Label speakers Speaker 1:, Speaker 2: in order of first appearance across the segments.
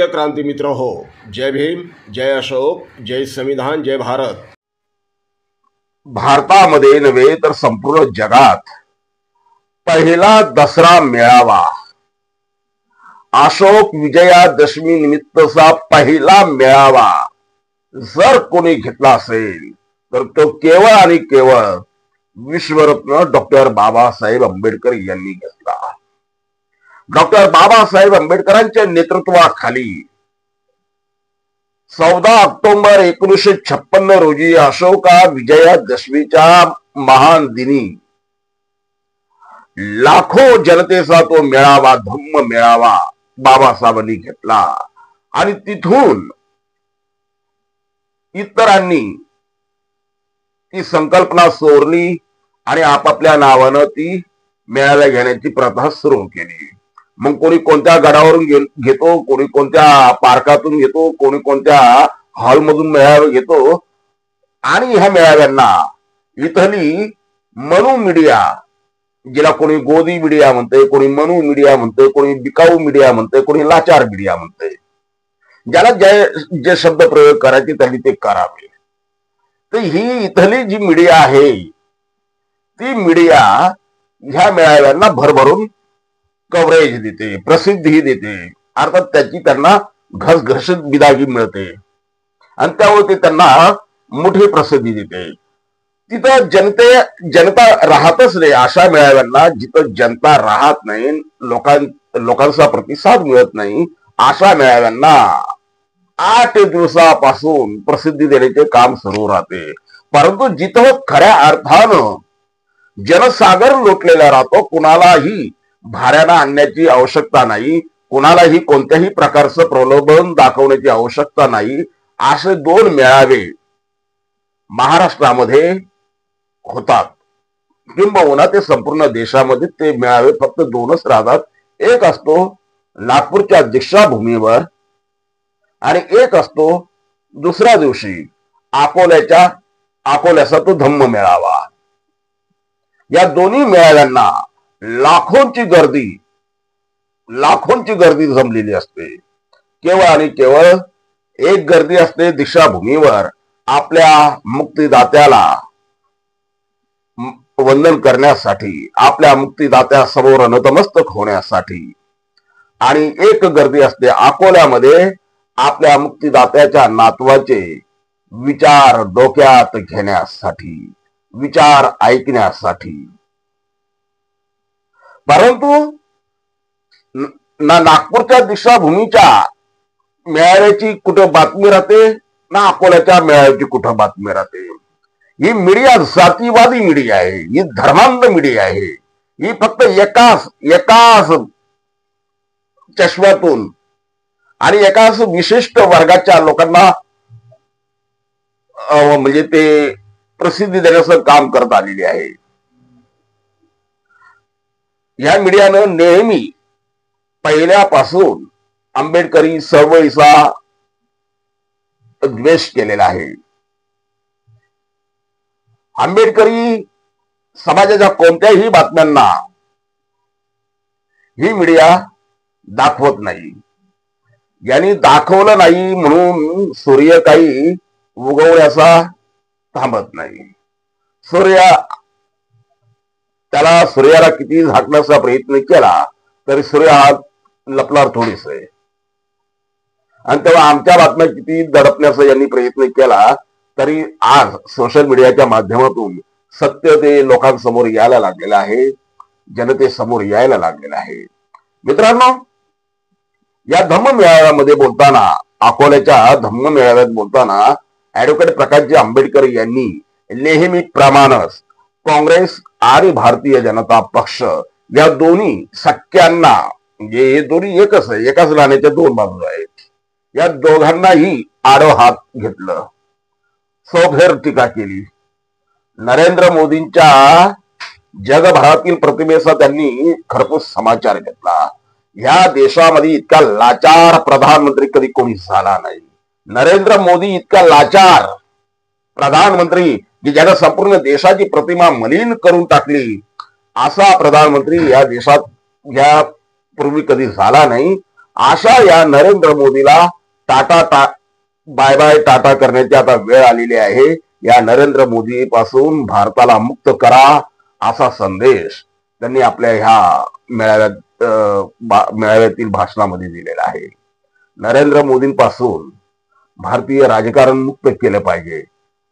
Speaker 1: प्रिय क्रांती मित्र हो, जय भीम, जय अशोक, जय संविधान, जय भारत।
Speaker 2: भारतामध्ये नव्हे तर संपूर्ण जगात पहिला दसरा मेळावा, अशोक विजयादशमी निमित्तचा पहिला मेळावा जर कोणी घेतला असेल तर तो केवळ आणि केवळ विश्वरत्न डॉक्टर बाबासाहेब आंबेडकर यांनी घेतला। डॉक्टर बाबासाहेब आंबेडकरांच्या नेतृत्वाखाली 14 ऑक्टोबर 1956 रोजी अशोका विजयादशमीच्या महान दिनी लाखो जनतेचा तो मेळावा, धम्म मेळावा बाबासाहेबांनी घेतला आणि तिथून इतरांनी ती संकल्पना सोडली आणि आपापल्या नावानं ती मेळावा घेण्याची प्रथा सुरू केली। मग कोणी कोणत्या गडावरून घेतो, कोणी कोणत्या पार्कातून घेतो, कोणी कोणत्या हॉलमधून मेळावे घेतो आणि ह्या मेळाव्यांना इथली मनु मीडिया, जिला कोणी गोदी मीडिया म्हणते, कोणी मनु मीडिया म्हणते, कोणी बिकाऊ मीडिया म्हणते, कोणी लाचार मीडिया म्हणते, ज्याला जे शब्द प्रयोग करायचे त्यांनी ते करावे। तर ही इथली जी मीडिया आहे ती मीडिया ह्या मेळाव्यांना भरभरून कव्हरेज देते, प्रसिद्धी देते, अर्थात त्याची त्यांना घसघशीत बिदागी मिळते आणि त्यामुळे ते त्यांना मोठी प्रसिद्धी देते। तिथं जनता राहतच नाही अशा मेळाव्यांना, जिथं जनता राहत नाही, लोकांचा प्रतिसाद मिळत नाही अशा मेळाव्यांना 8 दिवसापासून प्रसिद्धी देण्याचे काम सुरू राहते। परंतु जिथं खऱ्या अर्थानं जनसागर लोटलेला राहतो, कुणालाही भाड्यानं आणण्याची आवश्यकता नाही, कुणालाही कोणत्याही प्रकारचं प्रलोभन दाखवण्याची आवश्यकता नाही, असे 2 मेळावे महाराष्ट्रामध्ये होतात। किंबहुना ते संपूर्ण देशामध्ये ते मेळावे फक्त 2च राहतात। एक असतो नागपूरच्या दीक्षाभूमीवर आणि एक असतो दुसऱ्या दिवशी अकोल्याचा तो धम्म मेळावा। या दोन्ही मेळाव्यांना लाखोंची गर्दी जमलेली असते। केवळ आणि केवळ एक गर्दी असते दीक्षाभूमीवर आपल्या मुक्तिदात्याला वंदन करण्यासाठी, आपल्या मुक्तिदात्यासमोर नतमस्तक होण्यासाठी, आणि एक गर्दी असते अकोल्यामध्ये आपल्या मुक्तिदात्याच्या नातवाचे विचार डोक्यात घेण्यासाठी, विचार ऐकण्यासाठी। परंतु ना नागपूरच्या दीक्षाभूमीच्या मेळाव्याची कुठं बातमी राहते, ना अकोल्याच्या मेळाव्याची कुठं बातमी राहते। ही मीडिया जातीवादी मीडिया आहे, ही धर्मांध मीडिया आहे, ही फक्त एकाच चष्म्यातून आणि एकाच विशिष्ट वर्गाच्या लोकांना म्हणजे ते प्रसिद्धी देण्याचं काम करत आलेली आहे। या मीडियानं नेहमी पहिल्यापासून आंबेडकरी चळवळीचा द्वेष केलेला आहे। आंबेडकरी समाजाच्या कोणत्याही बातम्यांना ही मीडिया दाखवत नाही। यांनी दाखवलं नाही म्हणून सूर्य काही उगवण्याचा थांबत नाही। सूर्याला किती झाकण्याचा प्रयत्न केला तरी सूर्य हा लपणार थोडीच आहे। आणि तेव्हा आमच्या बातम्या किती दडपण्याचा यांनी प्रयत्न केला तरी आज सोशल मीडियाच्या माध्यमातून सत्य ते लोकांसमोर यायला लागलेलं आहे, जनतेसमोर यायला लागलेलं आहे। मित्रांनो, या धम्म मेळाव्यामध्ये बोलताना, अकोल्याच्या धम्म मेळाव्यात बोलताना ऍडव्होकेट प्रकाशजी आंबेडकर यांनी नेहमीप्रमाणेच काँग्रेस आणि भारतीय जनता पक्ष या दोन्ही सख्यांना, म्हणजे हे दोन्ही एकच आहे, एकाच नाण्याच्या 2 बाजू आहेत, या दोघांनाही आडव हात घेतलं, सौफेर टीका केली। नरेंद्र मोदींच्या जगभरातील प्रतिमेचा त्यांनी खरपूस समाचार घेतला। या देशामध्ये इतका लाचार प्रधानमंत्री कधी कोणी झाला नाही। नरेंद्र मोदी इतका लाचार प्रधानमंत्री की ज्याने संपूर्ण देशाची प्रतिमा मलिन करून टाकली, असा प्रधानमंत्री या देशात या पूर्वी कधी झाला नाही। अशा या नरेंद्र मोदीला बाय बाय टाटा करण्याची आता वेळ आलेली आहे। या नरेंद्र मोदी पासून भारताला मुक्त करा असा संदेश त्यांनी आपल्या ह्या मेळाव्यातील भाषणामध्ये दिलेला आहे। नरेंद्र मोदींपासून भारतीय राजकारण मुक्त केलं पाहिजे,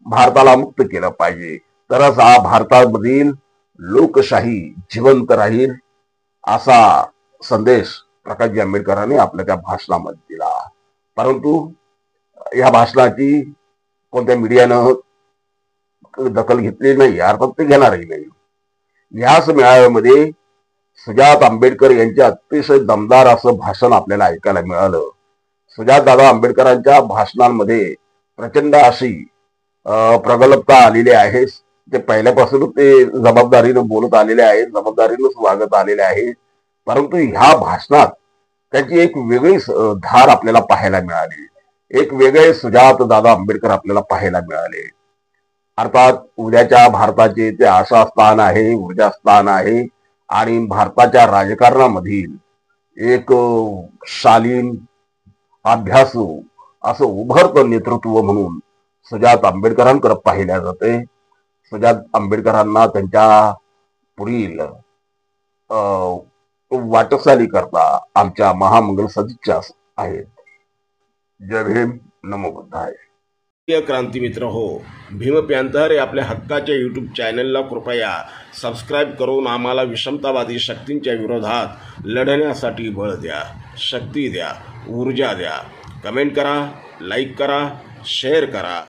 Speaker 2: भारताला मुक्त केलं पाहिजे, तरच हा भारतामधील लोकशाही जिवंत राहील असा संदेश प्रकाशजी आंबेडकरांनी आपल्या त्या भाषणामध्ये दिला। परंतु या भाषणाची कोणत्या मीडियानं दखल घेतली नाही, अर्थात ते घेणारही नाही। याच मेळाव्यामध्ये सुजात आंबेडकर यांचे अतिशय दमदार असं भाषण आपल्याला ऐकायला मिळालं। सुजात दादा आंबेडकरांच्या भाषणांमध्ये प्रचंड अशी प्रगल्भता आलेली आहे। ते पहिल्यापासूनच ते जबाबदारीनं बोलत आलेले आहेत, जबाबदारीनंच वागत आलेले आहेत। परंतु ह्या भाषणात त्याची एक वेगळीच धार आपल्याला पाहायला मिळाली, एक वेगळे सुजात दादा आंबेडकर आपल्याला पाहायला मिळाले। अर्थात उद्याच्या भारताचे ते आशा स्थान आहे, ऊर्जा स्थान आहे आणि भारताच्या राजकारणामधील एक शालीन अभ्यासू असं उभरतं नेतृत्व म्हणून सुजात आंबेडकरांकडे पाहिल्या जाते। सुजात आंबेडकरांना त्यांच्या पुढील वाटचाली करता आमच्या महामंगल सदिच्छा आहेत। जय भीम, नमो बुद्धाय।
Speaker 1: क्रांती मित्र हो, भीम पॅंथर या आपल्या हक्काच्या यूट्यूब चॅनलला कृपया सबस्क्राईब करून आम्हाला विषमतावादी शक्तींच्या विरोधात लढण्यासाठी बळ द्या, शक्ती द्या, ऊर्जा द्या। कमेंट करा, लाईक करा, शेअर करा।